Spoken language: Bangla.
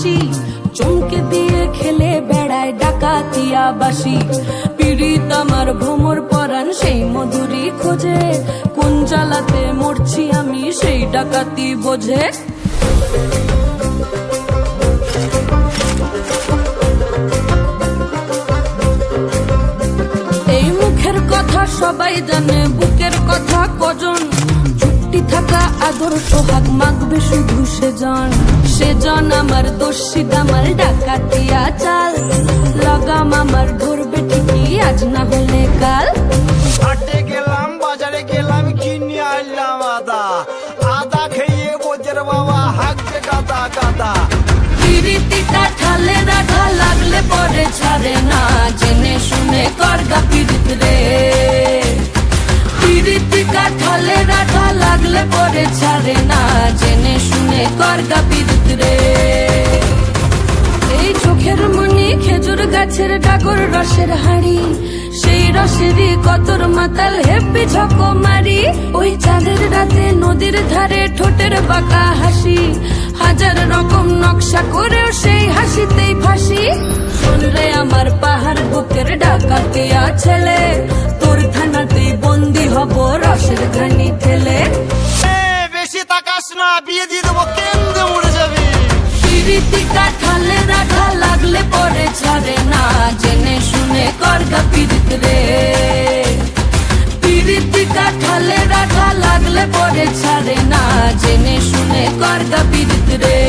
হাসি, চমকে দিয়ে খেলে বেড়ায় ডাকাতিয়া বাসি। পীড়িত আমার ভ্রমর পরাণ সেই মধুরী খোঁজে, কোন জ্বালাতে মরছি আমি সেই ডাকাতি বোঝে। এই মুখের কথা সবাই জানে, বুকের কথা কজন, চুপটি থাকা আদর সোহাগ মাগবে শুধু সেজন আমার দোষী দামাল ডাকাতিয়া চাল। লাগাম আমার ধরবে ঠিকই আজ না হলে কাল। হাটে গেলাম বাজারে গেলাম কিনে আনলাম আদা, আদা খেয়ে বোঝের বাবা হাঁকছে গাদা গাদা। পিরিতিটা ঠালে রাধা লাগলে পরে ছাড়ে না, জেনে শুনে করগা পিরিত রে। পিরিতিটা ঠালে রাধা লাগলে পরে ছাড়ে না, জেনে শুনে করগা পিরিত রে। এই চোখের মনি খেজুর গাছের ডাগর রসের হাড়ি, সেই রসেরই কতর মাতাল হেপি ঝকো মারি। ওই চাঁদের রাতে নদীর ধারে ঠোঁটের বাঁকা হাসি, হাজার রকম নকশা করেও সেই হাসিতেই ফাঁসি। শুনলে আমার পাহাড় বুকের ডাকাতিয়া ছেলে, তোর থানাতেই বন্দি হব রসের ঘানি ঠেলে। বেশি তাকাস না, বিয়ে দিয়ে দেবো কেন্দ্রে মরে যাবি। পিরিতিটা ঠালে রাধা লাগলে পরে ছাড়ে না, জেনে শুনে করগা পিরিত রে। পিরিতিটা ঠালে রাধা লাগলে পরে ছাড়ে না, জেনে শুনে করগা পিরিত রে।